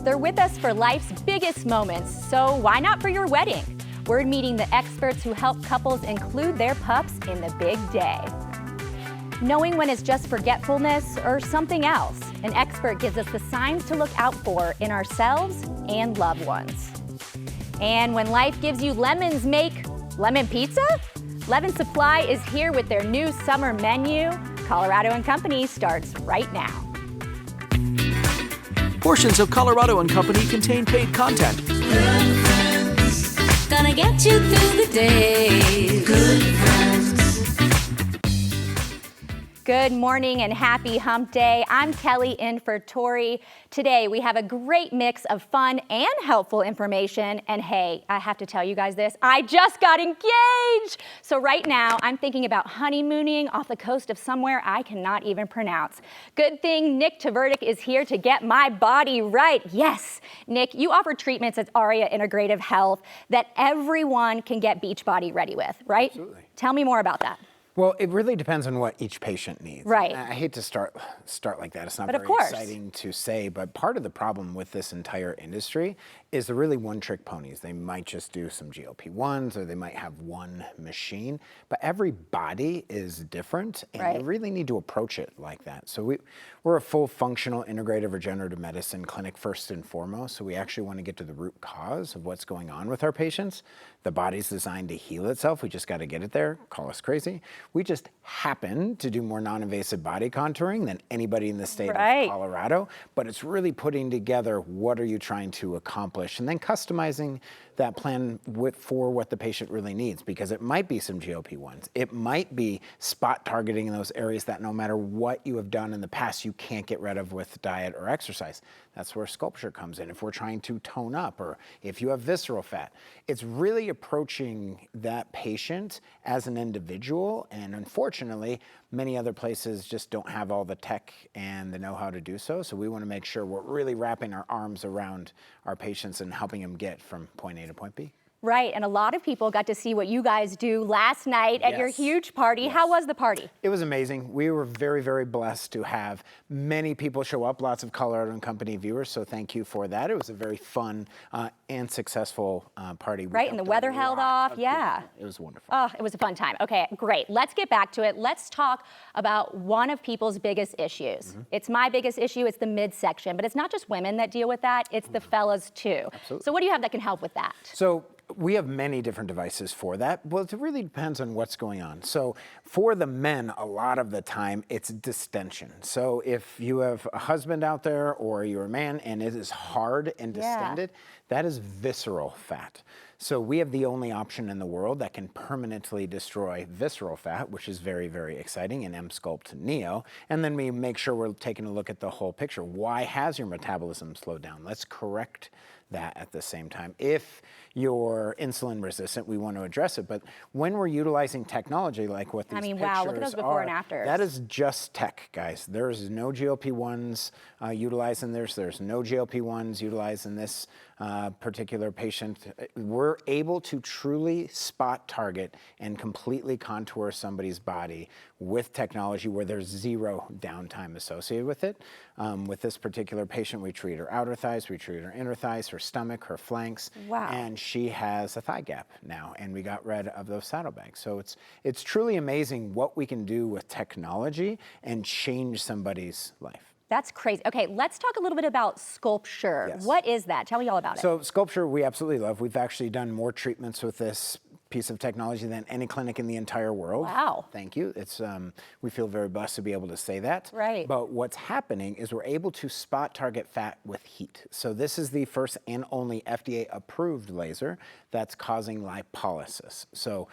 They're with us for life's biggest moments, so why not for your wedding? We're meeting the experts who help couples include their pups in the big day. Knowing when it's just forgetfulness or something else, an expert gives us the signs to look out for in ourselves and loved ones. And when life gives you lemons, make lemon pizza? Leven Supply is here with their new summer menu. Colorado & Company starts right now. Portions of Colorado & Company contain paid content. Good friends, gonna get you through the day. Good friends. Good morning and happy hump day. I'm Kelly in for Tori. Today we have a great mix of fun and helpful information. And hey, I have to tell you guys this, I just got engaged. So right now I'm thinking about honeymooning off the coast of somewhere I cannot even pronounce. Good thing Nick Tverdik is here to get my body right. Yes, Nick, you offer treatments at ARIA Integrative Health that everyone can get beach body ready with, right? Absolutely. Tell me more about that. Well, it really depends on what each patient needs. Right. I hate to start like that. It's not But of very course. exciting to say, but part of the problem with this entire industry is they're really one-trick ponies. They might just do some GLP-1s or they might have one machine, but every body is different and Right. you really need to approach it like that. So we're a full functional integrative regenerative medicine clinic first and foremost, so we actually want to get to the root cause of what's going on with our patients. The body's designed to heal itself. We just got to get it there. Call us crazy. We just happen to do more non-invasive body contouring than anybody in the state Right. of Colorado, but it's really putting together what are you trying to accomplish and then customizing that plan for what the patient really needs, because it might be some GLP-1s. It might be spot targeting in those areas that no matter what you have done in the past, you can't get rid of with diet or exercise. That's where sculpture comes in. If we're trying to tone up or if you have visceral fat, it's really approaching that patient as an individual. And unfortunately, many other places just don't have all the tech and the know-how to do so. So we want to make sure we're really wrapping our arms around our patients and helping them get from point A to point B. Right, and a lot of people got to see what you guys do last night at your Yes. huge party. Yes. How was the party? It was amazing. We were very, very blessed to have many people show up, lots of Colorado & Company viewers, so thank you for that. It was a very fun and successful party. Right, and the weather held off, yeah. It was wonderful. Oh, it was a fun time. Okay, great. Let's get back to it. Let's talk about one of people's biggest issues. It's my biggest issue, it's the midsection, but it's not just women that deal with that, it's the fellas too. Absolutely. So what do you have that can help with that? So we have many different devices for that. Well, it really depends on what's going on. So for the men, a lot of the time, it's distension. So if you have a husband out there or you're a man and it is hard and distended, that is visceral fat. So we have the only option in the world that can permanently destroy visceral fat, which is very, very exciting, in M-Sculpt Neo. And then we make sure we're taking a look at the whole picture. Why has your metabolism slowed down? Let's correct that at the same time. If you're insulin resistant, we want to address it. But when we're utilizing technology like what these pictures wow, look at those before and afters. That is just tech, guys. There's no GLP-1s utilized in this. There's no GLP-1s utilized in this particular patient. We're able to truly spot target and completely contour somebody's body with technology where there's zero downtime associated with it. With this particular patient, we treat her outer thighs, we treat her inner thighs, her stomach, her flanks, Wow. and she has a thigh gap now, and we got rid of those saddlebags. So it's truly amazing what we can do with technology and change somebody's life. That's crazy. Okay, let's talk a little bit about sculpture. Yes. What is that? Tell me all about it. So sculpture, we absolutely love. We've actually done more treatments with this piece of technology than any clinic in the entire world. Wow. Thank you. It's we feel very blessed to be able to say that. Right. But what's happening is we're able to spot target fat with heat. So this is the first and only FDA approved laser that's causing lipolysis. So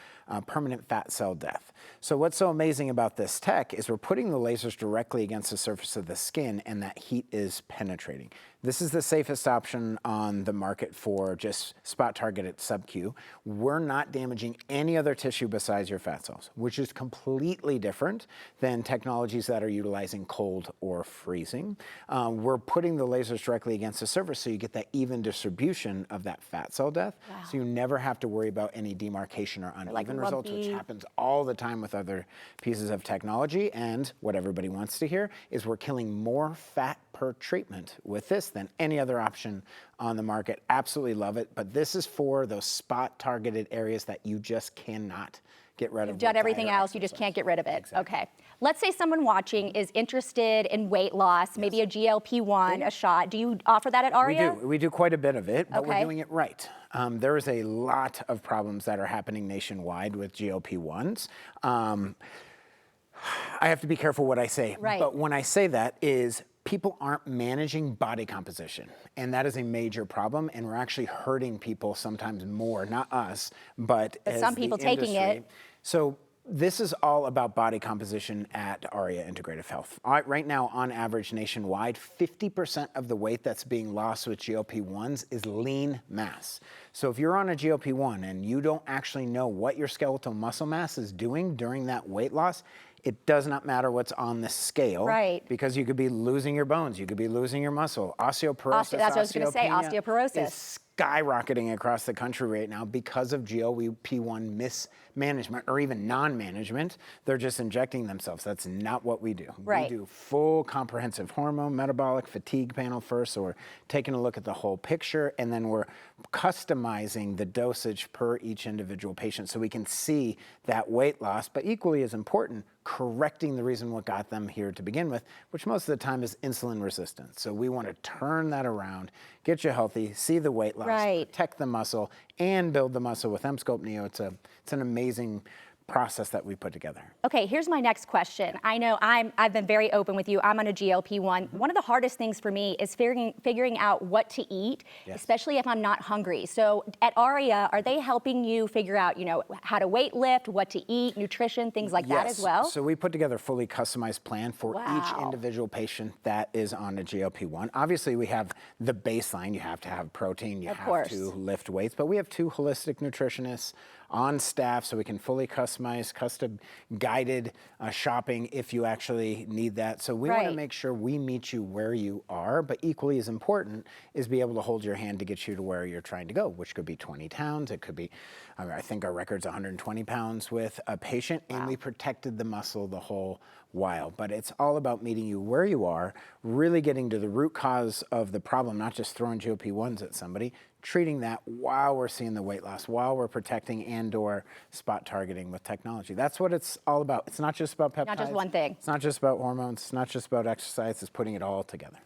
permanent fat cell death. So what's so amazing about this tech is we're putting the lasers directly against the surface of the skin and that heat is penetrating. This is the safest option on the market for just spot targeted sub-Q. We're not damaging any other tissue besides your fat cells, which is completely different than technologies that are utilizing cold or freezing. We're putting the lasers directly against the surface so you get that even distribution of that fat cell death. Wow. So you never have to worry about any demarcation or uneven results, which lumpy. happens all the time with other pieces of technology. And what everybody wants to hear is we're killing more fat per treatment with this than any other option on the market. Absolutely love it. But this is for those spot targeted areas that you just cannot get rid of. You've done everything else, you just can't get rid of it. Exactly. Okay. Let's say someone watching is interested in weight loss, maybe a GLP-1, a shot. Do you offer that at ARIA? We do quite a bit of it, but we're Okay. doing it right. There is a lot of problems that are happening nationwide with GLP-1s. I have to be careful what I say, Right. but when I say that is people aren't managing body composition, and that is a major problem, and we're actually hurting people sometimes more, not us, but as some the people taking it. industry. So this is all about body composition at ARIA Integrative Health. Right now, on average nationwide, 50% of the weight that's being lost with GLP-1s is lean mass. So if you're on a GLP-1 and you don't actually know what your skeletal muscle mass is doing during that weight loss, it does not matter what's on the scale. Right. Because you could be losing your bones, you could be losing your muscle. Osteoporosis, That's what I was gonna say, osteopenia osteoporosis. is skyrocketing across the country right now because of GLP-1 mismanagement or even non-management. They're just injecting themselves. That's not what we do. Right. We do full comprehensive hormone, metabolic, fatigue panel first, so we're taking a look at the whole picture, and then we're customizing the dosage per each individual patient so we can see that weight loss, but equally as important, correcting the reason what got them here to begin with, which most of the time is insulin resistance. So we want to turn that around, get you healthy, see the weight loss, Right. protect the muscle, and build the muscle with Emsculpt Neo. It's an amazing process that we put together. Okay, here's my next question. I know I've been very open with you. I'm on a GLP-1. One of the hardest things for me is figuring out what to eat, especially if I'm not hungry. So at ARIA, are they helping you figure out, how to weight lift, what to eat, nutrition, things like that as well? So we put together a fully customized plan for each Wow. individual patient that is on a GLP-1. Obviously, we have the baseline. You have to have protein. You Of have course. to lift weights. But we have 2 holistic nutritionists on staff so we can fully customize, custom guided shopping if you actually need that. So we want to Right. make sure we meet you where you are, but equally as important is be able to hold your hand to get you to where you're trying to go, which could be 20 pounds. It could be, I think our record's 120 pounds with a patient, and we protected the muscle the whole while. But it's all about meeting you where you are, really getting to the root cause of the problem, not just throwing GLP-1s at somebody, treating that while we're seeing the weight loss, while we're protecting and/or spot targeting with technology. That's what it's all about. It's not just about peptides. Not just one thing. It's not just about hormones. It's not just about exercise. It's putting it all together.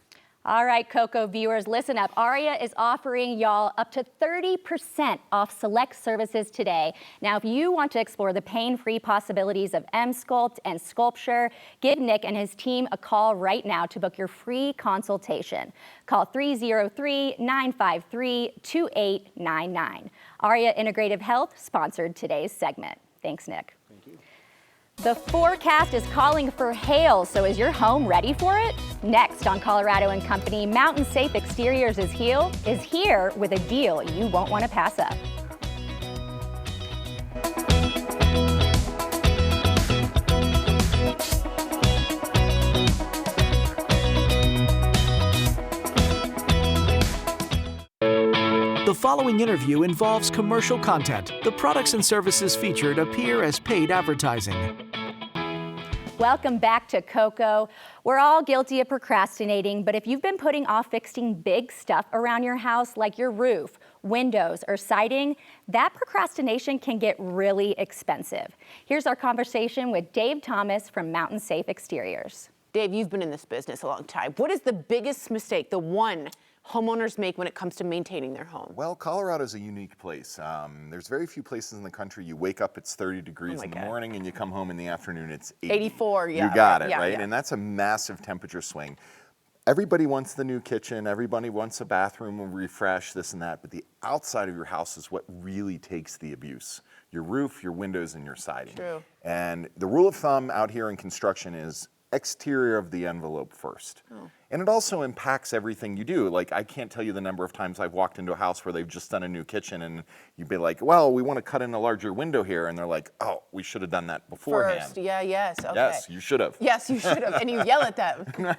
All right, Coco viewers, listen up. ARIA is offering y'all up to 30% off select services today. Now, if you want to explore the pain-free possibilities of Emsculpt and Sculpture, give Nick and his team a call right now to book your free consultation. Call 303-953-2899. ARIA Integrative Health sponsored today's segment. Thanks, Nick. Thank you. The forecast is calling for hail, so is your home ready for it? Next on Colorado and Company, Mountain Safe Exteriors is here with a deal you won't want to pass up. The following interview involves commercial content. The products and services featured appear as paid advertising. Welcome back to Coco. We're all guilty of procrastinating, but if you've been putting off fixing big stuff around your house, like your roof, windows, or siding, that procrastination can get really expensive. Here's our conversation with Dave Thomas from Mountain Safe Exteriors. Dave, you've been in this business a long time. What is the biggest mistake, the one homeowners make when it comes to maintaining their home? Well, Colorado's a unique place. There's very few places in the country you wake up, it's 30 degrees in the morning, and you come home in the afternoon, it's 80. 84, yeah. You got it, yeah, right? yeah. And that's a massive temperature swing. Everybody wants the new kitchen, everybody wants a bathroom refresh, this and that, but the outside of your house is what really takes the abuse. Your roof, your windows, and your siding. True. And the rule of thumb out here in construction is exterior of the envelope first. Oh. And it also impacts everything you do. Like, I can't tell you the number of times I've walked into a house where they've just done a new kitchen and you'd be like, well, we want to cut in a larger window here. And they're like, oh, we should have done that beforehand. First, yes, okay. Yes, you should have. Yes, you should have, and you yell at them.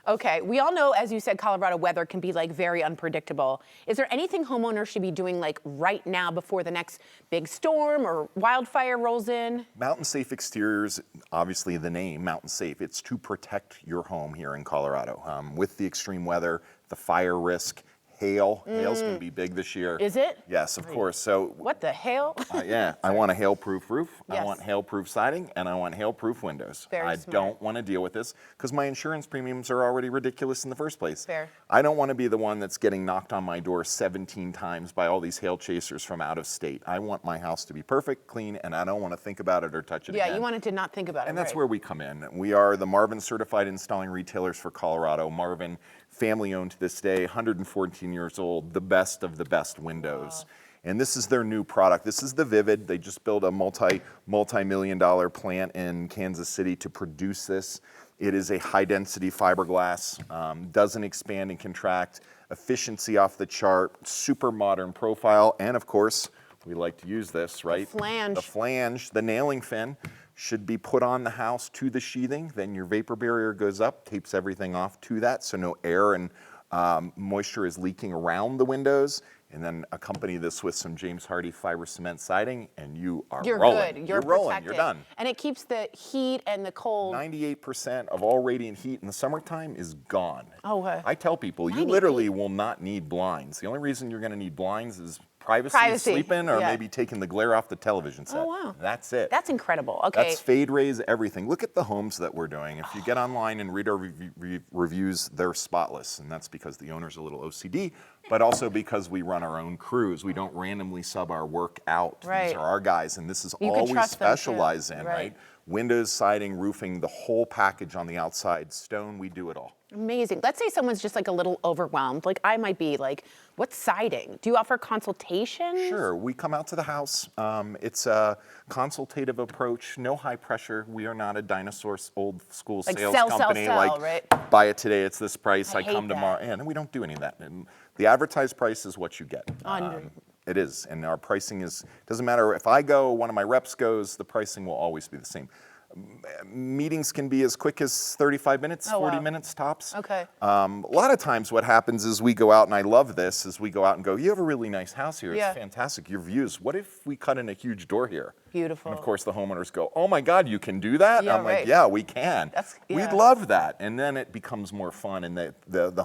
Okay, we all know, as you said, Colorado weather can be like very unpredictable. Is there anything homeowners should be doing like right now before the next big storm or wildfire rolls in? Mountain Safe Exteriors, obviously the name, Mountain Safe, it's to protect your home here in Colorado. with the extreme weather, the fire risk, hail. Hail's going to be big this year. Is it? Yes, of course. So What the hell? yeah, I want a hail-proof roof. I Yes. want hail-proof siding, and I want hail-proof windows. Very I smart. don't want to deal with this because my insurance premiums are already ridiculous in the first place. Fair. I don't want to be the one that's getting knocked on my door 17 times by all these hail chasers from out of state. I want my house to be perfect, clean, and I don't want to think about it or touch it Yeah, again. you wanted to not think about it. And that's right. where we come in. We are the Marvin Certified Installing Retailers for Colorado. Marvin, family owned to this day, 114 years old, the best of the best windows. And this is their new product. This is the Vivid. They just built a multi-million-dollar plant in Kansas City to produce this. It is a high-density fiberglass, doesn't expand and contract, efficiency off the chart, super modern profile, and of course, we like to use this, right? flange. The flange, the nailing fin, should be put on the house to the sheathing. Then your vapor barrier goes up, tapes everything off to that, so no air and moisture is leaking around the windows. And then accompany this with some James Hardie fiber cement siding, and you are You're rolling. good. You're rolling. protected. You're done. And it keeps the heat and the cold. 98% of all radiant heat in the summertime is gone. Oh, okay. I tell people, you 98. literally will not need blinds. The only reason you're going to need blinds is privacy, Privacy, sleep in, or yeah. maybe taking the glare off the television set. Oh, wow. That's it. That's incredible. Okay. That's fade raise everything. Look at the homes that we're doing. If you get online and read our reviews, they're spotless. And that's because the owner's a little OCD, but also because we run our own crews. We don't randomly sub our work out. Right. These are our guys, and this is You all can we trust them, too. specialize in, Right. right? Windows, siding, roofing, the whole package on the outside, stone, we do it all. Amazing. Let's say someone's just like a little overwhelmed. Like I might be like, what's siding? Do you offer consultation? Sure, we come out to the house. It's a consultative approach, no high pressure. We are not a dinosaur old school Like sales sell, company sell, like right? buy it today, it's this price, I I come hate tomorrow. that. And we don't do any of that. And the advertised price is what you get. Under- It is, and our pricing is, doesn't matter if I go, one of my reps goes, the pricing will always be the same. Meetings can be as quick as 35 minutes, Oh, 40 wow. minutes tops. Okay. A lot of times what happens is we go out, and I love this, is we go out and go, you have a really nice house here. Yeah. It's fantastic, your views. What if we cut in a huge door here? Beautiful. And of course the homeowners go, oh my God, you can do that? Yeah, I'm right. like, yeah, we can. yeah. We'd love that. And then it becomes more fun, and the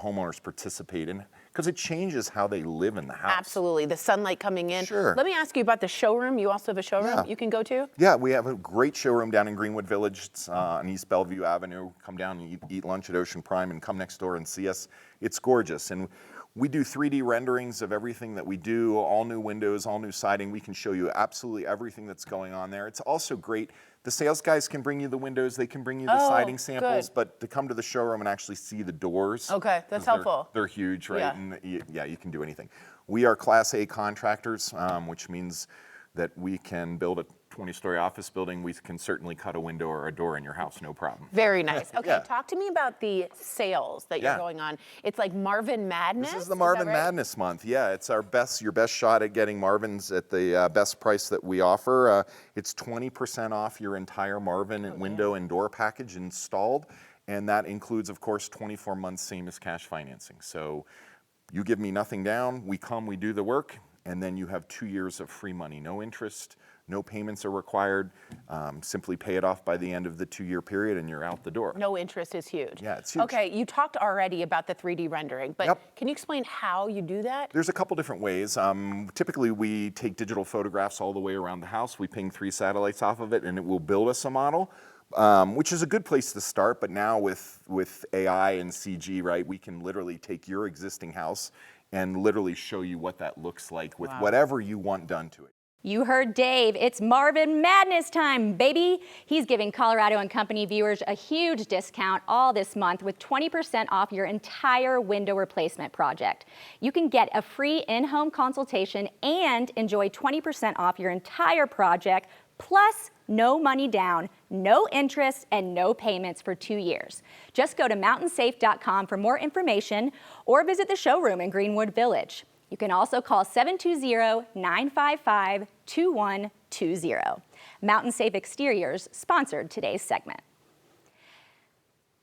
homeowners participate in, because it changes how they live in the house. Absolutely. The sunlight coming in. Sure. Let me ask you about the showroom. You also have a showroom Yeah. you can go to? Yeah, we have a great showroom down in Greenwood Village. It's on East Bellevue Avenue. Come down and eat lunch at Ocean Prime and come next door and see us. It's gorgeous. And we do 3D renderings of everything that we do, all new windows, all new siding. We can show you absolutely everything that's going on there. It's also great. The sales guys can bring you the windows, they can bring you the Oh, siding samples, good. but to come to the showroom and actually see the doors. Okay, that's 'cause they're- helpful. They're huge, right? Yeah. And you can do anything. We are Class A contractors, which means that we can build a 20-story office building. We can certainly cut a window or a door in your house, no problem. Very nice. Okay, Yeah. talk to me about the sales that you're Yeah. going on. It's like Marvin Madness? This is the that Marvin right? Madness month. Yeah, it's your best shot at getting Marvins at the best price that we offer. It's 20% off your entire Marvin window and door package installed, and that includes, of course, 24 months same as cash financing. So you give me nothing down, we come, we do the work, and then you have 2 years of free money, no interest. No payments are required. Simply pay it off by the end of the 2-year period, and you're out the door. No interest is huge. Yeah, it's huge. Okay, you talked already about the 3D rendering, but Yep. can you explain how you do that? There's a couple different ways. Typically, we take digital photographs all the way around the house. We ping 3 satellites off of it, and it will build us a model, which is a good place to start. But now with AI and CG, right, we can literally take your existing house and literally show you what that looks like with whatever you want done to it. You heard Dave. It's Marvin Madness time, baby. He's giving Colorado and Company viewers a huge discount all this month with 20% off your entire window replacement project. You can get a free in-home consultation and enjoy 20% off your entire project, plus no money down, no interest, and no payments for 2 years. Just go to mountainsafe.com for more information or visit the showroom in Greenwood Village. You can also call 720-955-2120. Mountain Safe Exteriors sponsored today's segment.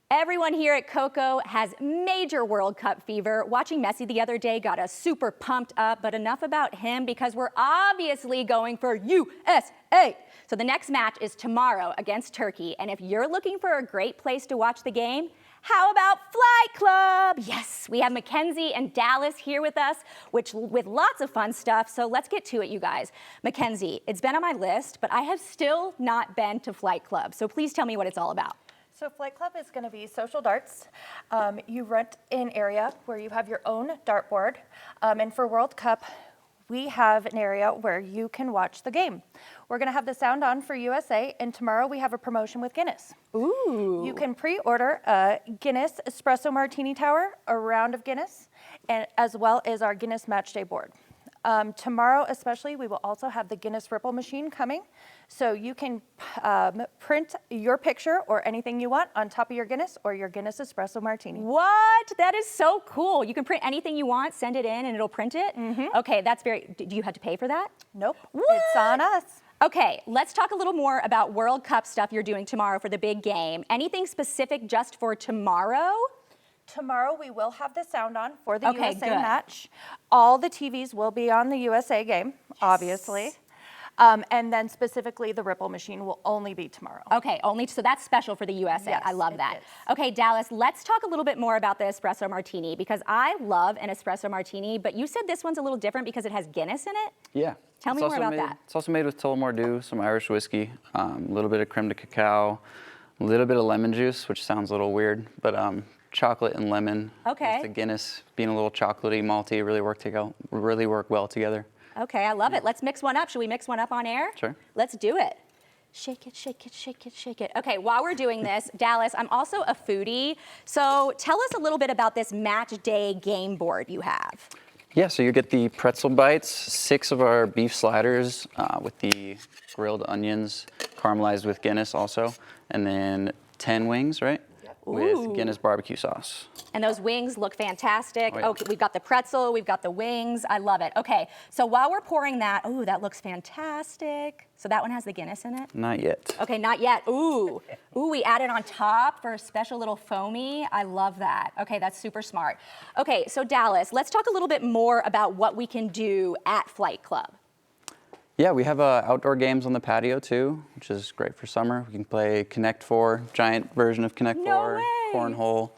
Everyone here at Coco has major World Cup fever. Watching Messi the other day got us super pumped up, but enough about him because we're obviously going for USA. So the next match is tomorrow against Turkey, and if you're looking for a great place to watch the game, How about Flight Club? Yes, we have Mackenzie and Dallas here with us, with lots of fun stuff. So let's get to it, you guys. Mackenzie, it's been on my list, but I have still not been to Flight Club. So please tell me what it's all about. So Flight Club is going to be social darts. You rent an area where you have your own dartboard. And for World Cup, we have an area where you can watch the game. We're going to have the sound on for USA, and tomorrow we have a promotion with Guinness. Ooh. You can pre-order a Guinness Espresso Martini Tower, a round of Guinness, and as well as our Guinness Matchday board. Tomorrow especially, we will also have the Guinness Ripple machine coming. So you can print your picture or anything you want on top of your Guinness or your Guinness Espresso Martini. What? That is so cool. You can print anything you want, send it in, and it'll print it? Okay, that's very, do you have to pay for that? Nope, What? it's on us. Okay, let's talk a little more about World Cup stuff you're doing tomorrow for the big game. Anything specific just for tomorrow? Tomorrow we will have the sound on for the Okay, USA good. match. All the TVs will be on the USA game, obviously. And then specifically the Ripple machine will only be tomorrow. Okay, only, so that's special for the USA. Yes, I love it that. is. Okay, Dallas, let's talk a little bit more about the espresso martini, because I love an espresso martini, but you said this one's a little different because it has Guinness in it? Yeah. Tell me It's more also about made- that. It's also made with Tullamore Dew, some Irish whiskey, a little bit of creme de cacao, a little bit of lemon juice, which sounds a little weird, but chocolate and lemon. Okay. With the Guinness being a little chocolatey, malty, really work well together. Okay, I love it. Let's mix one up. Should we mix one up on air? Sure. Let's do it. Shake it, shake it, shake it, shake it. Okay, while we're doing this, Dallas, I'm also a foodie. So tell us a little bit about this match day game board you have. Yeah, so you get the pretzel bites, 6 of our beef sliders with the grilled onions, caramelized with Guinness also, and then 10 wings, right? With Guinness barbecue sauce. And those wings look fantastic. Oh, yeah. Okay, we've got the pretzel, we've got the wings. I love it. Okay, so while we're pouring that, ooh, that looks fantastic. So that one has the Guinness in it? Not yet. Okay, not yet. Ooh, ooh, we added on top for a special little foamy. I love that. Okay, that's super smart. Okay, so Dallas, let's talk a little bit more about what we can do at Flight Club. Yeah, we have outdoor games on the patio too, which is great for summer. We can play Connect Four, giant version of Connect No Four, way. cornhole.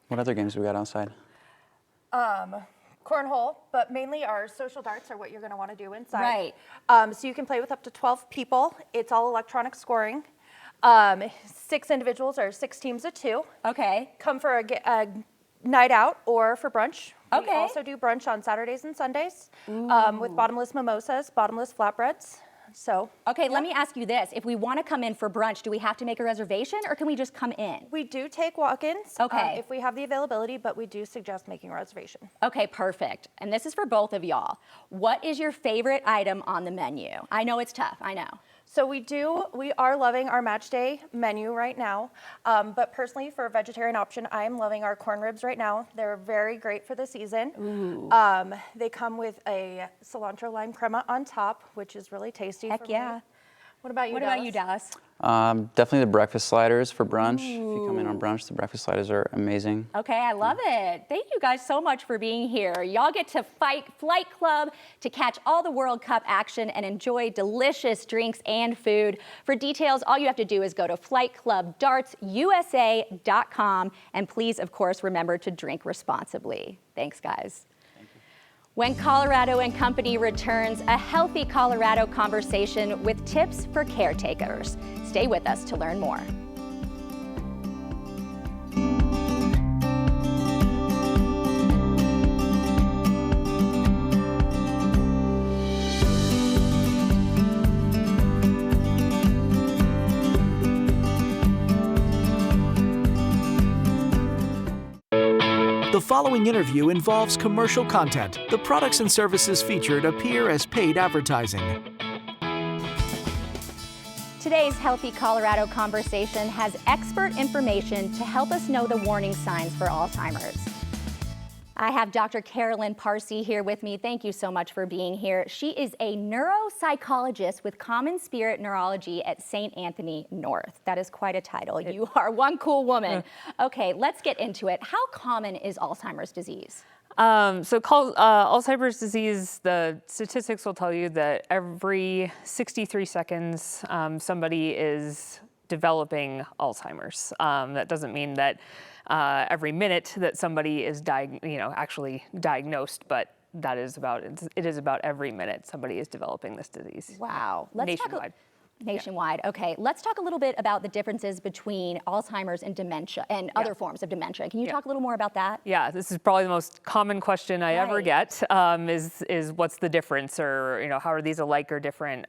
What other games do we got outside? Cornhole, but mainly our social darts are what you're going to want to do inside. Right. So you can play with up to 12 people. It's all electronic scoring. 6 individuals or 6 teams of 2. Okay. Come for a night out or for brunch. We Okay. also do brunch on Saturdays and Sundays with bottomless mimosas, bottomless flatbreads. So Okay, let me ask you this. If we want to come in for brunch, do we have to make a reservation or can we just come in? we do take walk-ins Okay. if we have the availability, but we do suggest making a reservation. Okay, perfect. And this is for both of y'all. What is your favorite item on the menu? I know it's tough, I know. So we are loving our match day menu right now. But personally, for a vegetarian option, I'm loving our corn ribs right now. They're very great for the season. They come with a cilantro lime crema on top, which is really tasty. Heck for me. yeah. What about you, What about you, Dallas? Definitely the breakfast sliders for brunch. If you come in on brunch, the breakfast sliders are amazing. Okay, I love it. Thank you guys so much for being here. Y'all get to Flight Club to catch all the World Cup action and enjoy delicious drinks and food. For details, all you have to do is go to flightclubdartsusa.com, and please, of course, remember to drink responsibly. Thanks, guys. When Colorado and Company returns, a healthy Colorado conversation with tips for caretakers. Stay with us to learn more. The following interview involves commercial content. The products and services featured appear as paid advertising. Today's Healthy Colorado conversation has expert information to help us know the warning signs for Alzheimer's. I have Dr. Carolyn Parsi here with me. Thank you so much for being here. She is a neuropsychologist with Common Spirit Neurology at St. Anthony North. That is quite a title. You are one cool woman. Okay, let's get into it. How common is Alzheimer's disease? Alzheimer's disease, the statistics will tell you that every 63 seconds, somebody is developing Alzheimer's. That doesn't mean that every minute that somebody is actually diagnosed, but that is it is about every minute somebody is developing this disease. Wow. Nationwide. Nationwide. Okay, let's talk a little bit about the differences between Alzheimer's and dementia and other forms of dementia. Can you talk a little more about that? Yeah, this is probably the most common question I ever get, is what's the difference, or how are these alike or different?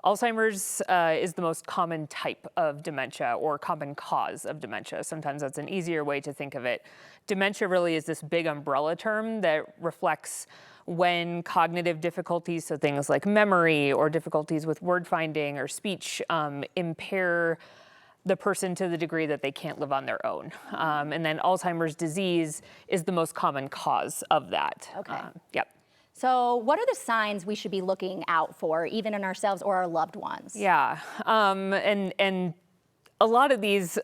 Alzheimer's is the most common type of dementia or common cause of dementia. Sometimes that's an easier way to think of it. Dementia really is this big umbrella term that reflects when cognitive difficulties, so things like memory or difficulties with word finding or speech, impair the person to the degree that they can't live on their own. And then Alzheimer's disease is the most common cause of that. Okay. Yep. So what are the signs we should be looking out for, even in ourselves or our loved ones? Yeah, and a lot of these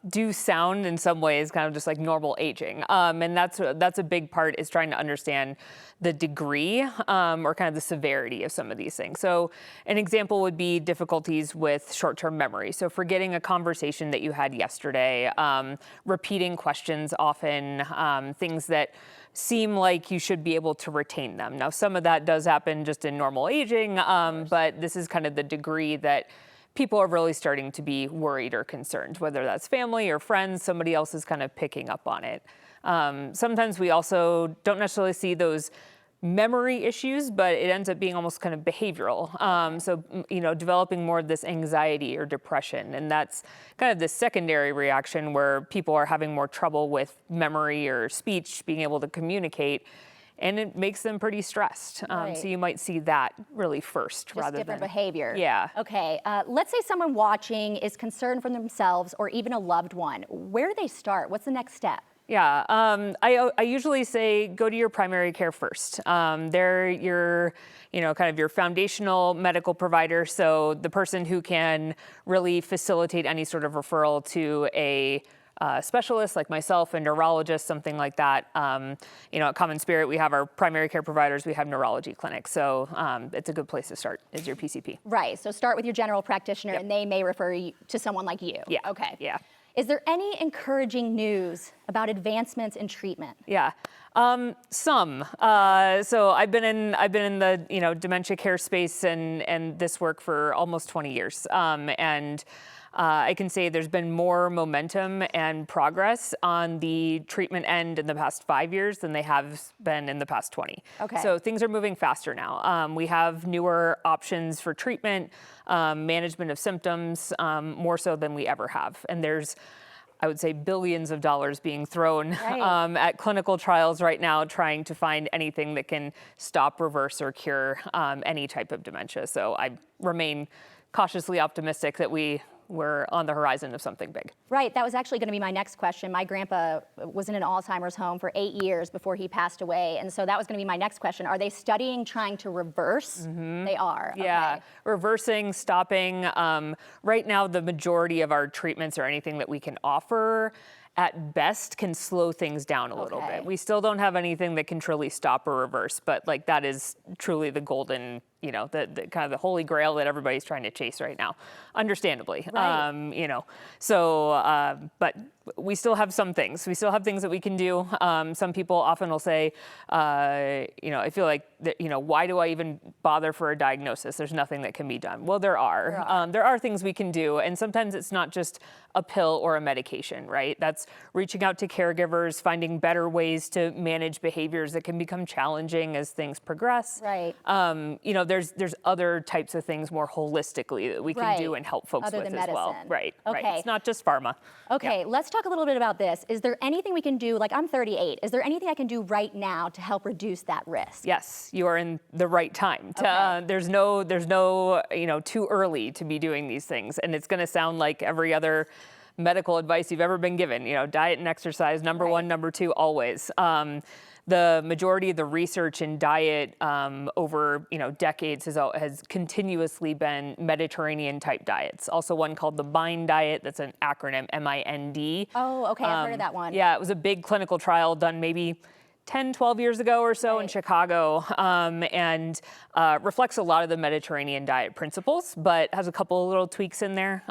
do sound in some ways kind of just like normal aging. And that's a big part, is trying to understand the degree or kind of the severity of some of these things. So an example would be difficulties with short-term memory. So forgetting a conversation that you had yesterday, repeating questions often, things that seem like you should be able to retain them. Now, some of that does happen just in normal aging, but this is kind of the degree that people are really starting to be worried or concerned, whether that's family or friends, somebody else is kind of picking up on it. Sometimes we also don't necessarily see those memory issues, but it ends up being almost kind of behavioral. So, developing more of this anxiety or depression. And that's kind of the secondary reaction where people are having more trouble with memory or speech, being able to communicate. And it makes them pretty stressed. So you might see that really first, Just different behavior. Yeah. Okay, let's say someone watching is concerned for themselves or even a loved one. Where do they start? What's the next step? Yeah, I usually say go to your primary care first. They're your, kind of your foundational medical provider, so the person who can really facilitate any sort of referral to a specialist like myself, a neurologist, something like that. At Common Spirit, we have our primary care providers, we have neurology clinics, so it's a good place to start, is your PCP. Right, so start with your general practitioner and they may refer you to someone like you. Yeah. Okay. Yeah. Is there any encouraging news about advancements in treatment? Yeah, some. So I've been in the dementia care space and this work for almost 20 years, and I can say there's been more momentum and progress on the treatment end in the past 5 years than they have been in the past 20. Okay. So things are moving faster now. We have newer options for treatment, management of symptoms, more so than we ever have. And there's, I would say, billions of dollars being thrown at clinical trials right now, trying to find anything that can stop, reverse, or cure any type of dementia. So I remain cautiously optimistic that we're on the horizon of something big. Right, that was actually going to be my next question. My grandpa was in an Alzheimer's home for 8 years before he passed away, and so that was going to be my next question. Are they studying trying to reverse? They are. Yeah, Okay. reversing, stopping. Right now, the majority of our treatments or anything that we can offer at best can slow things down a little bit. We still don't have anything that can truly stop or reverse, but like that is truly the golden, the kind of the holy grail that everybody's trying to chase right now, understandably. Right. But we still have some things. We still have things that we can do. Some people often will say, I feel like, why do I even bother for a diagnosis? There's nothing that can be done. Well, there are. There are things we can do, and sometimes it's not just a pill or a medication, right? That's reaching out to caregivers, finding better ways to manage behaviors that can become challenging as things progress. Right. There's other types of things more holistically that we can do and help folks Other with than as well. medicine. Right. Okay. Right. It's not just pharma. Okay, let's talk a little bit about this. Is there anything we can do, like I'm 38, is there anything I can do right now to help reduce that risk? Yes, you are in the right time. There's no too early to be doing these things, and it's going to sound like every other medical advice you've ever been given. Diet and exercise, number one, number two, always. The majority of the research in diet over decades has continuously been Mediterranean type diets. Also one called the MIND diet. That's an acronym, MIND. Oh, okay, I've heard of that one. Yeah, it was a big clinical trial done maybe 10, 12 years ago or so in Right. Chicago, and reflects a lot of the Mediterranean diet principles, but has a couple of little tweaks in there.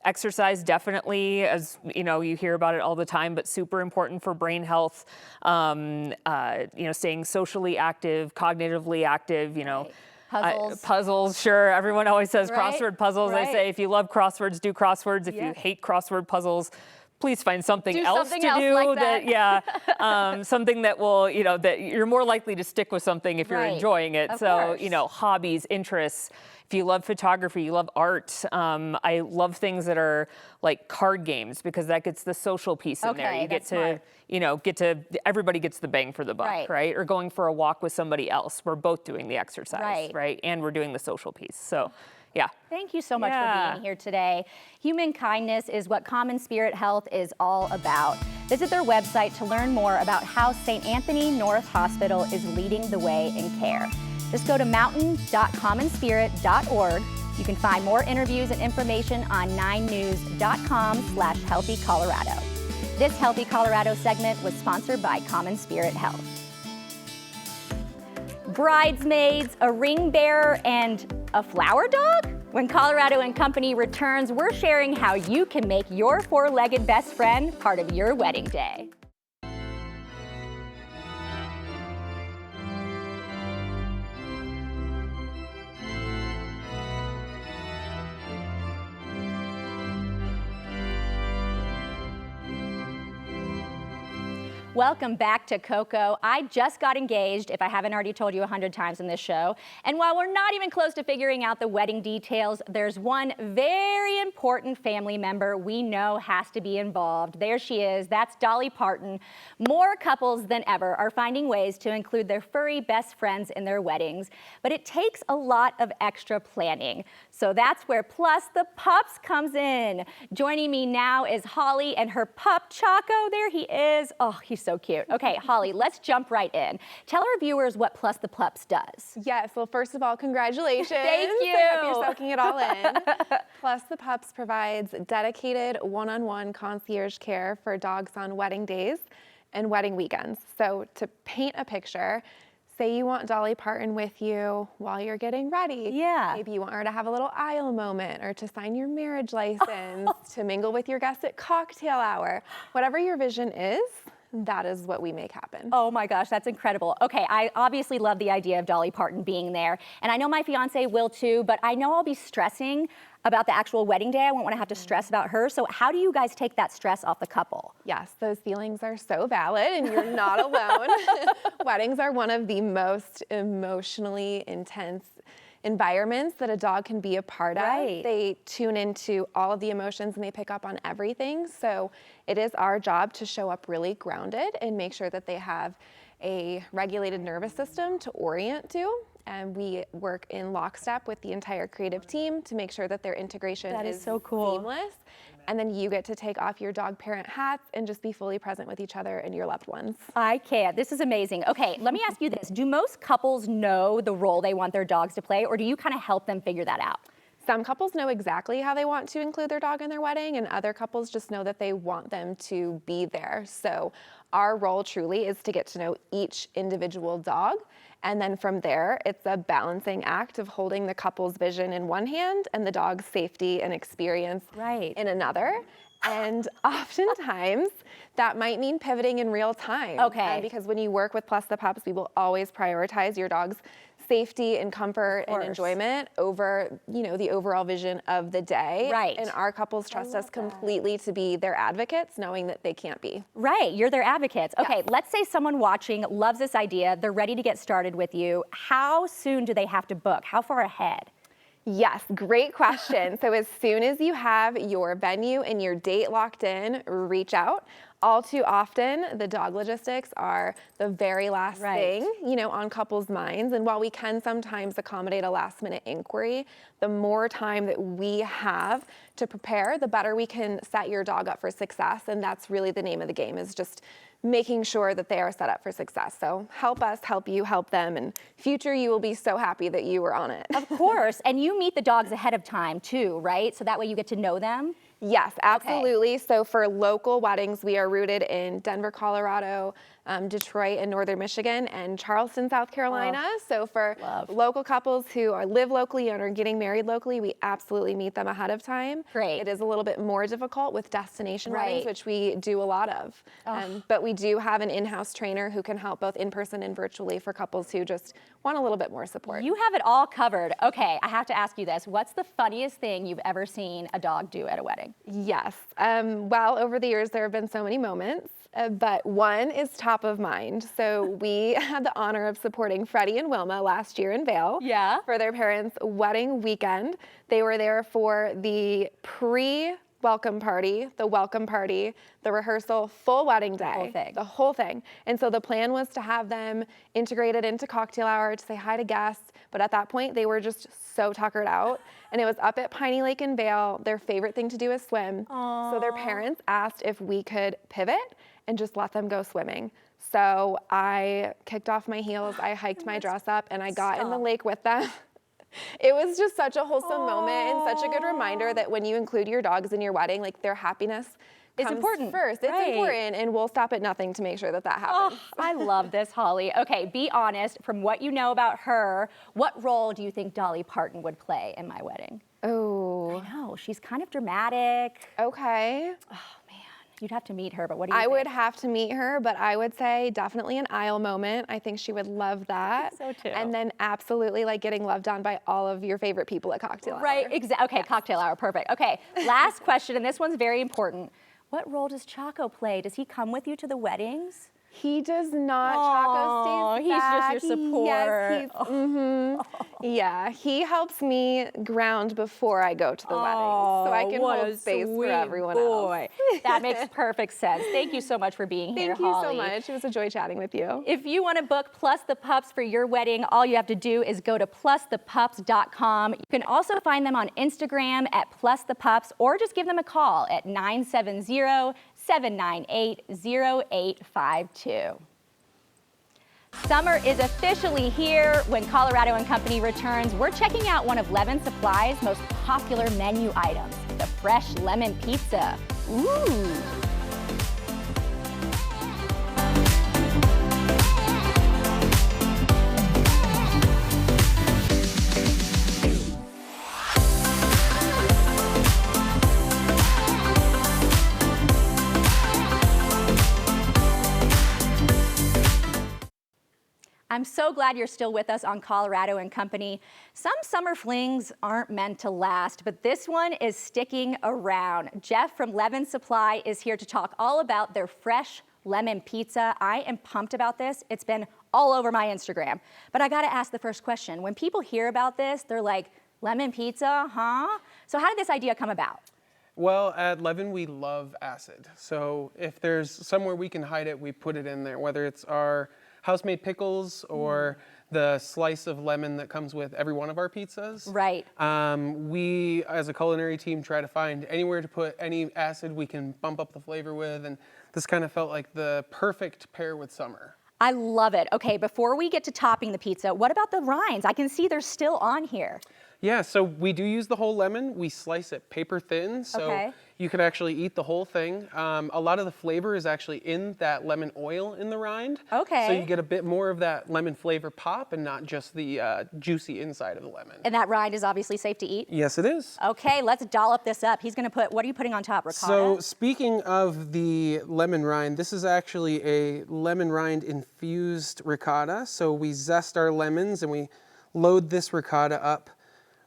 Exercise definitely, as you know, you hear about it all the time, but super important for brain health. Staying socially active, cognitively active, Puzzles. puzzles, sure. Everyone always says Right, crossword puzzles. I right. say if you love crosswords, do crosswords. If Yeah. you hate crossword puzzles, please find something Do else something to else do. like that. Something that will, that you're more likely to stick with something if you're Right. enjoying it. Of So, course. hobbies, interests. If you love photography, you love art. I love things that are like card games because that gets the social piece in there. Okay, You get that's to, smart. everybody gets the bang for the buck, Right. right? Or going for a walk with somebody else. We're both doing the exercise, Right. And we're doing the social piece. So, yeah. Thank you so much Yeah. for being here today. Human kindness is what Common Spirit Health is all about. Visit their website to learn more about how St. Anthony North Hospital is leading the way in care. Just go to mountain.commonspirit.org. You can find more interviews and information on 9news.com/Healthy Colorado. This Healthy Colorado segment was sponsored by Common Spirit Health. Bridesmaids, a ring bearer, and a flower dog? When Colorado and Company returns, we're sharing how you can make your four-legged best friend part of your wedding day. Welcome back to Coco. I just got engaged, if I haven't already told you 100 times in this show. And while we're not even close to figuring out the wedding details, there's one very important family member we know has to be involved. There she is, that's Dolly Parton. More couples than ever are finding ways to include their furry best friends in their weddings, but it takes a lot of extra planning. So that's where Plus the Pups comes in. Joining me now is Holly and her pup, Chaco. There he is. Oh, he's so cute. Okay, Holly, let's jump right in. Tell our viewers what Plus the Pups does. Yes, well, first of all, congratulations. Thank you. I hope you're soaking it all in. Plus the Pups provides dedicated one-on-one concierge care for dogs on wedding days and wedding weekends. So to paint a picture, say you want Dolly Parton with you while you're getting ready. Yeah. Maybe you want her to have a little aisle moment or to sign your marriage license, to mingle with your guests at cocktail hour. Whatever your vision is, that is what we make happen. Oh my gosh, that's incredible. Okay, I obviously love the idea of Dolly Parton being there, and I know my fiance will too, but I know I'll be stressing about the actual wedding day. I won't want to have to stress about her. So how do you guys take that stress off the couple? Yes, those feelings are so valid and you're not alone. Weddings are one of the most emotionally intense environments that a dog can be a part Right. of. They tune into all of the emotions and they pick up on everything. So it is our job to show up really grounded and make sure that they have a regulated nervous system to orient to. And we work in lockstep with the entire creative team to make sure that their integration That is is so cool. seamless. And then you get to take off your dog parent hats and just be fully present with each other and your loved ones. I can't. This is amazing. Okay, let me ask you this. Do most couples know the role they want their dogs to play, or do you kind of help them figure that out? Some couples know exactly how they want to include their dog in their wedding, and other couples just know that they want them to be there. So our role truly is to get to know each individual dog. And then from there, it's a balancing act of holding the couple's vision in one hand and the dog's safety and experience in another. And oftentimes, that might mean pivoting in real time. Okay. Because when you work with Plus the Pups, we will always prioritize your dog's safety and comfort and enjoyment over, the overall vision of the day. Right. And our couples trust us completely to be their advocates, knowing that they can't be. Right, you're their advocates. Okay, let's say someone watching loves this idea, they're ready to get started with you. How soon do they have to book? How far ahead? Yes, great question. So as soon as you have your venue and your date locked in, reach out. All too often, the dog logistics are the very last thing, on couples' minds. And while we can sometimes accommodate a last-minute inquiry, the more time that we have to prepare, the better we can set your dog up for success. And that's really the name of the game, is just making sure that they are set up for success. So help us, help you, help them, and future you will be so happy that you were on it. Of course, and you meet the dogs ahead of time too, right? So that way you get to know them? Yes, absolutely. So for local weddings, we are rooted in Denver, Colorado, Detroit and Northern Michigan, and Charleston, South Carolina. So for local couples who live locally and are getting married locally, we absolutely meet them ahead of time. Great. It is a little bit more difficult with destination weddings, which we do a lot of. But we do have an in-house trainer who can help both in person and virtually for couples who just want a little bit more support. You have it all covered. Okay, I have to ask you this. What's the funniest thing you've ever seen a dog do at a wedding? Yes. Well, over the years, there have been so many moments, but one is top of mind. So we had the honor of supporting Freddie and Wilma last year in Vail for their parents' wedding weekend. They were there for the welcome party, the welcome party, the rehearsal, full wedding day, the whole thing. And so the plan was to have them integrated into cocktail hour to say hi to guests. But at that point, they were just so tuckered out. And it was up at Piney Lake in Vail. Their favorite thing to do is swim. So their parents asked if we could pivot and just let them go swimming. So I kicked off my heels, I hiked my dress up, and I got in the lake with them. It was just such a wholesome moment and such a good reminder that when you include your dogs in your wedding, like their happiness comes important first. It's important, and we'll stop at nothing to make sure that happens. I love this, Holly. Okay, be honest. From what you know about her, what role do you think Dolly Parton would play in my wedding? Oh. I know, she's kind of dramatic. Okay. Oh, man. You'd have to meet her, but what do you I think? would have to meet her, but I would say definitely an aisle moment. I think she would love that. So too. And then absolutely like getting loved on by all of your favorite people at cocktail hour. Right, exactly. Okay, cocktail hour, perfect. Okay, last question, and this one's very important. What role does Chaco play? Does he come with you to the weddings? He does not. Chaco stays back. He's just your support. Yes, yeah, he helps me ground before I go to the wedding, so I can hold space for everyone else. That makes perfect sense. Thank you so much for being here, Holly. Thank you so much. It was a joy chatting with you. If you want to book Plus the Pups for your wedding, all you have to do is go to plusthepups.com. You can also find them on Instagram at plusthepups, or just give them a call at 970-798-0852. Summer is officially here. When Colorado and Company returns, we're checking out one of Leven Supply's most popular menu items, the fresh lemon pizza. Ooh. I'm so glad you're still with us on Colorado and Company. Some summer flings aren't meant to last, but this one is sticking around. Jeff from Leven Supply is here to talk all about their fresh lemon pizza. I am pumped about this. It's been all over my Instagram. But I gotta ask the first question. When people hear about this, they're like, lemon pizza, huh? So how did this idea come about? Well, at Leven, we love acid. So if there's somewhere we can hide it, we put it in there, whether it's our house-made pickles or the slice of lemon that comes with every one of our pizzas. Right. We, as a culinary team, try to find anywhere to put any acid we can bump up the flavor with, and this kind of felt like the perfect pair with summer. I love it. Okay, before we get to topping the pizza, what about the rinds? I can see they're still on here. Yeah, so we do use the whole lemon. We slice it paper thin, so you can actually eat the whole thing. A lot of the flavor is actually in that lemon oil in the rind. Okay. So you get a bit more of that lemon flavor pop and not just the juicy inside of the lemon. And that rind is obviously safe to eat? Yes, it is. Okay, let's dollop this up. He's gonna put, what are you putting on top, ricotta? So speaking of the lemon rind, this is actually a lemon rind infused ricotta. So we zest our lemons and we load this ricotta up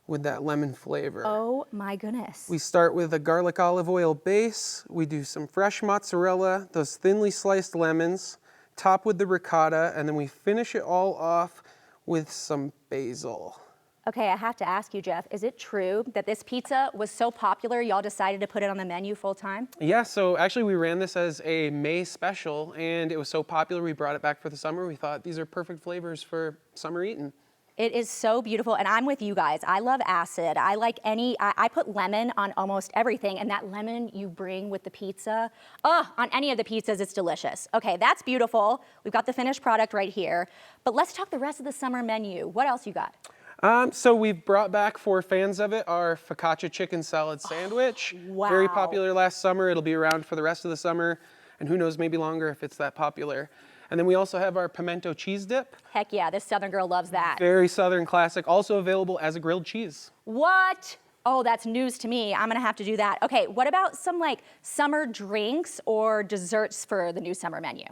with that lemon flavor. Oh my goodness. We start with a garlic olive oil base. We do some fresh mozzarella, those thinly sliced lemons, top with the ricotta, and then we finish it all off with some basil. Okay, I have to ask you, Jeff, is it true that this pizza was so popular y'all decided to put it on the menu full time? Yeah, so actually we ran this as a May special, and it was so popular we brought it back for the summer. We thought these are perfect flavors for summer eating. It is so beautiful, and I'm with you guys. I love acid. I like I put lemon on almost everything, and that lemon you bring with the pizza, on any of the pizzas, it's delicious. Okay, that's beautiful. We've got the finished product right here, but let's talk the rest of the summer menu. What else you got? So we've brought back, for fans of it, our focaccia chicken salad sandwich. Wow. Very popular last summer. It'll be around for the rest of the summer, and who knows, maybe longer if it's that popular. And then we also have our pimento cheese dip. Heck yeah, this Southern girl loves that. Very Southern classic, also available as a grilled cheese. What? Oh, that's news to me. I'm gonna have to do that. Okay, what about some like summer drinks or desserts for the new summer menu?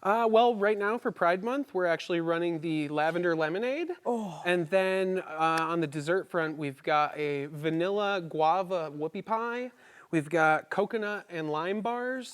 Well, right now for Pride Month, we're actually running the lavender lemonade. Oh. And then on the dessert front, we've got a vanilla guava whoopie pie. We've got coconut and lime bars.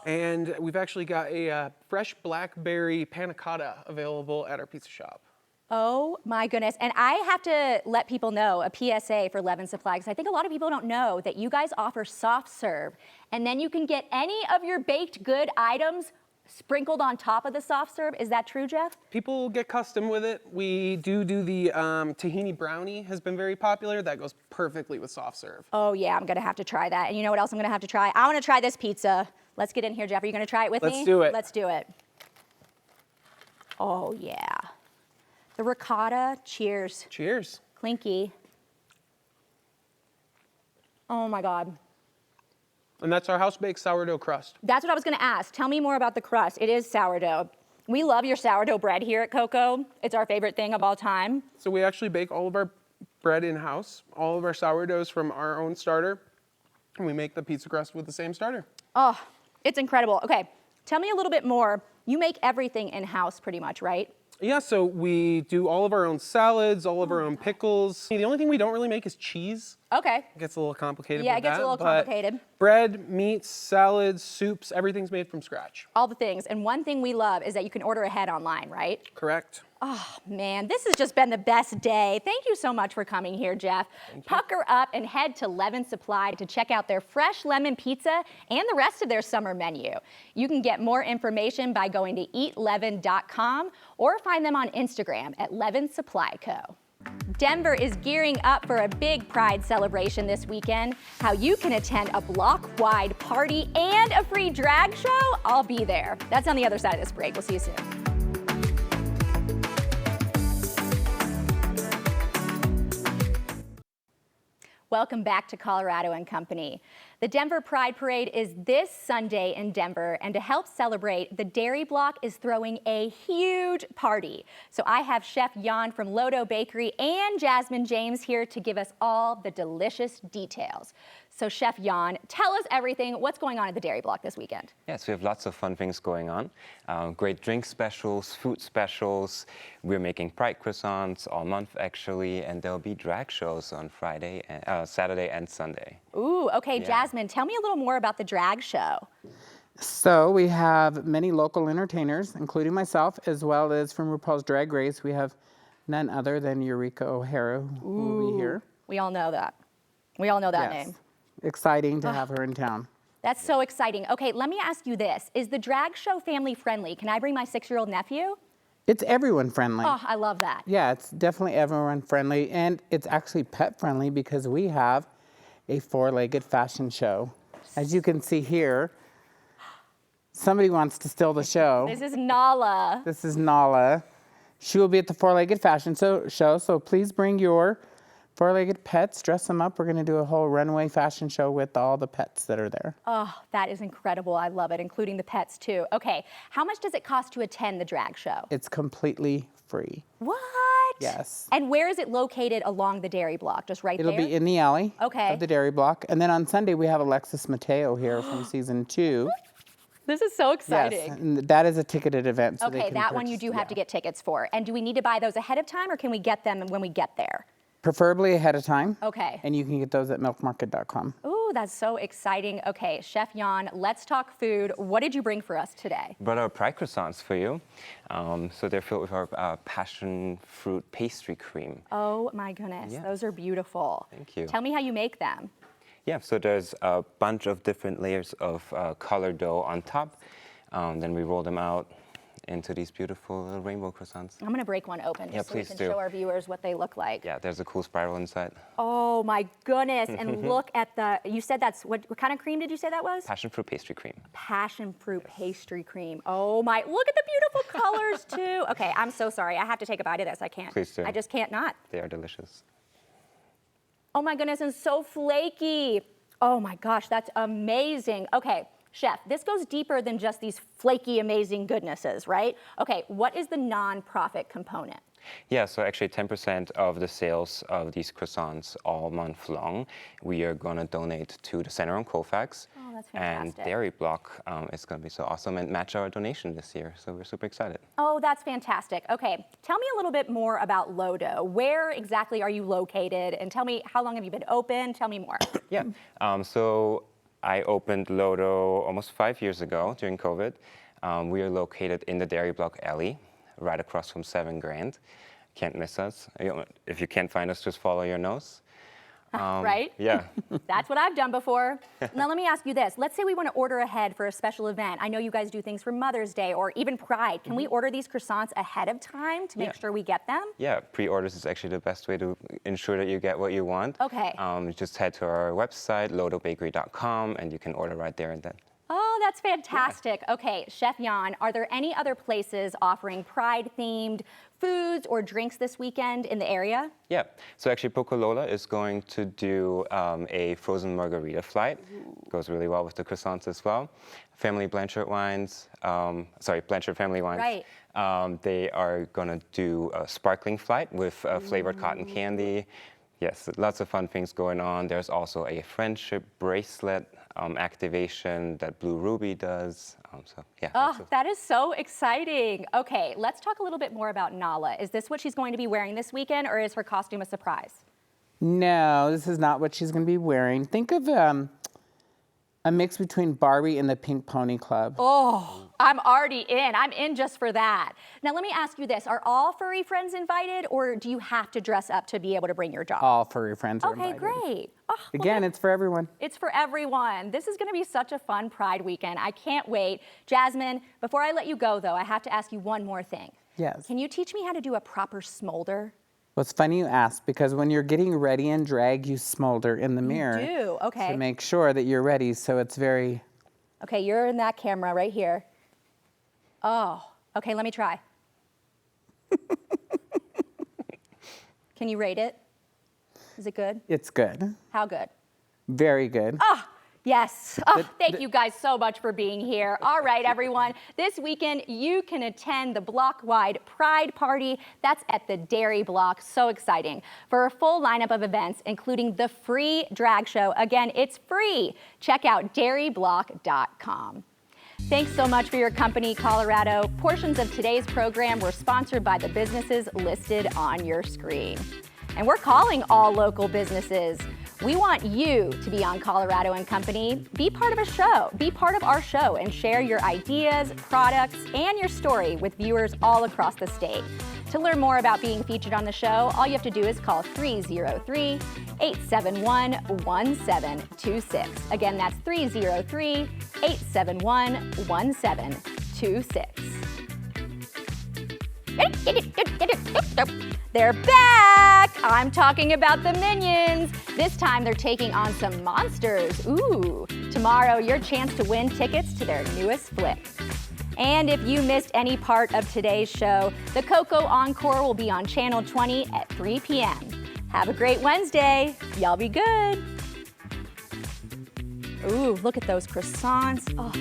And we've actually got a fresh blackberry panna cotta available at our pizza shop. Oh my goodness. And I have to let people know, a PSA for Leven Supply, because I think a lot of people don't know that you guys offer soft serve, and then you can get any of your baked good items sprinkled on top of the soft serve. Is that true, Jeff? People get custom with it. We do the tahini brownie has been very popular. That goes perfectly with soft serve. Oh yeah, I'm gonna have to try that. And you know what else I'm gonna have to try? I wanna try this pizza. Let's get in here, Jeff. Are you gonna try it with me? Let's do it. Let's do it. Oh yeah. The ricotta, cheers. Cheers. Clinky. Oh my God. And that's our house-baked sourdough crust. That's what I was gonna ask. Tell me more about the crust. It is sourdough. We love your sourdough bread here at Coco. It's our favorite thing of all time. So we actually bake all of our bread in-house, all of our sourdoughs from our own starter, and we make the pizza crust with the same starter. Oh, it's incredible. Okay, tell me a little bit more. You make everything in-house pretty much, right? Yeah, so we do all of our own salads, all of our own pickles. The only thing we don't really make is cheese. Okay. It gets a little complicated Yeah, with it gets that, a little but complicated. Bread, meats, salads, soups, everything's made from scratch. All the things. And one thing we love is that you can order ahead online, right? Correct. Oh man, this has just been the best day. Thank you so much for coming here, Jeff. Pucker up and head to Leven Supply to check out their fresh lemon pizza and the rest of their summer menu. You can get more information by going to eatleven.com or find them on Instagram at Leven Supply Co. Denver is gearing up for a big Pride celebration this weekend. How you can attend a block-wide party and a free drag show? I'll be there. That's on the other side of this break. We'll see you soon. Welcome back to Colorado and Company. The Denver Pride Parade is this Sunday in Denver, and to help celebrate, the Dairy Block is throwing a huge party. So I have Chef Jan from Lodo Bakery and Jasmine James here to give us all the delicious details. So Chef Jan, tell us everything. What's going on at the Dairy Block this weekend? Yes, we have lots of fun things going on. Great drink specials, food specials. We're making Pride croissants all month actually, and there'll be drag shows on Saturday and Sunday. Ooh, okay, Yeah. Jasmine, tell me a little more about the drag show. So we have many local entertainers, including myself, as well as from RuPaul's Drag Race. We have none other than Eureka O'Hara, who will be here. We all know that. We all know that Yes. name. Exciting to have her in town. That's so exciting. Okay, let me ask you this. Is the drag show family friendly? Can I bring my 6-year-old nephew? It's everyone friendly. Oh, I love that. Yeah, it's definitely everyone friendly, and it's actually pet friendly because we have a 4-legged fashion show. As you can see here, somebody wants to steal the show. This is Nala. This is Nala. She will be at the 4-legged fashion show, so please bring your 4-legged pets, dress them up. We're going to do a whole runway fashion show with all the pets that are there. Oh, that is incredible. I love it, including the pets too. Okay, how much does it cost to attend the drag show? It's completely free. What? Yes. And where is it located along the Dairy Block? Just right It'll there? be in the alley Okay. of the Dairy Block. And then on Sunday, we have Alexis Mateo here from season 2. This is so Yes, exciting. and that is a ticketed event. So they Okay, can that one you purchase- do have to get tickets for. And do we need to buy those ahead of time, or can we get them when we get there? Preferably ahead of time. Okay. And you can get those at milkmarket.com. Ooh, that's so exciting. Okay, Chef Jan, let's talk food. What did you bring for us today? Brought our Pride croissants for you. So they're filled with our passion fruit pastry cream. Oh my goodness, Yeah. those are beautiful. Thank you. Tell me how you make them. Yeah, so there's a bunch of different layers of colored dough on top. Then we roll them out into these beautiful little rainbow croissants. I'm gonna break one open Yeah, just so we please can do. show our viewers what they look like. Yeah, there's a cool spiral inside. Oh my goodness, and look at the, you said that's, what kind of cream did you say that was? Passion fruit pastry cream. Passion fruit pastry cream. Oh my, look at the beautiful colors too. Okay, I'm so sorry. I have to take a bite of this. I can't. Please do. I just can't not. They are delicious. Oh my goodness, and so flaky. Oh my gosh, that's amazing. Okay, Chef, this goes deeper than just these flaky, amazing goodnesses, right? Okay, what is the nonprofit component? Yeah, so actually 10% of the sales of these croissants all month long, we are going to donate to the Center on Colfax. Oh, that's and fantastic. Dairy Block is going to be so awesome and match our donation this year. So we're super excited. Oh, that's fantastic. Okay, tell me a little bit more about Lodo. Where exactly are you located? And tell me, how long have you been open? Tell me more. Yeah, so I opened Lodo almost 5 years ago during COVID. We are located in the Dairy Block alley, right across from 7 Grand. Can't miss us. If you can't find us, just follow your nose. Right? Yeah. That's what I've done before. Now let me ask you this. Let's say we want to order ahead for a special event. I know you guys do things for Mother's Day or even Pride. Can we order these croissants ahead of time to make sure we get them? Yeah, pre-orders is actually the best way to ensure that you get what you want. Okay. Just head to our website, lodobakery.com, and you can order right there and then. Oh, that's fantastic. Okay, Chef Jan, are there any other places offering Pride-themed foods or drinks this weekend in the area? Yeah, so actually Pocolola is going to do a frozen margarita flight. Goes really well with the croissants as well. Family Blanchard wines, Blanchard family wines. Right. They are going to do a sparkling flight with flavored cotton candy. Yes, lots of fun things going on. There's also a friendship bracelet activation that Blue Ruby does. So yeah. Oh, that is so exciting. Okay, let's talk a little bit more about Nala. Is this what she's going to be wearing this weekend, or is her costume a surprise? No, this is not what she's going to be wearing. Think of a mix between Barbie and the Pink Pony Club. Oh, I'm already in. I'm in just for that. Now, let me ask you this. Are all furry friends invited, or do you have to dress up to be able to bring your dog? All furry friends are invited. Okay, great. Oh, well, Again, it's for everyone. It's for everyone. This is going to be such a fun Pride weekend. I can't wait. Jasmine, before I let you go, though, I have to ask you one more thing. Yes. Can you teach me how to do a proper smolder? Well, it's funny you ask, because when you're getting ready in drag, you smolder in the mirror. You do? Okay. To make sure that you're ready, so it's very... Okay, you're in that camera right here. Oh, okay, let me try. Can you rate it? Is it good? It's good. How good? Very good. Oh, yes. Oh, thank you guys so much for being here. All right, everyone. This weekend, you can attend the block-wide Pride Party. That's at the Dairy Block. So exciting. For a full lineup of events, including the free drag show. Again, it's free. Check out dairyblock.com. Thanks so much for your company, Colorado. Portions of today's program were sponsored by the businesses listed on your screen. And we're calling all local businesses. We want you to be on Colorado and Company. Be part of a show. Be part of our show and share your ideas, products, and your story with viewers all across the state. To learn more about being featured on the show, all you have to do is call 303-871-1726. Again, that's 303-871-1726. They're back! I'm talking about the Minions. This time they're taking on some monsters. Ooh, tomorrow your chance to win tickets to their newest flick. And if you missed any part of today's show, the Coco Encore will be on Channel 20 at 3 p.m. Have a great Wednesday. Y'all be good. Ooh, look at those croissants. Oh.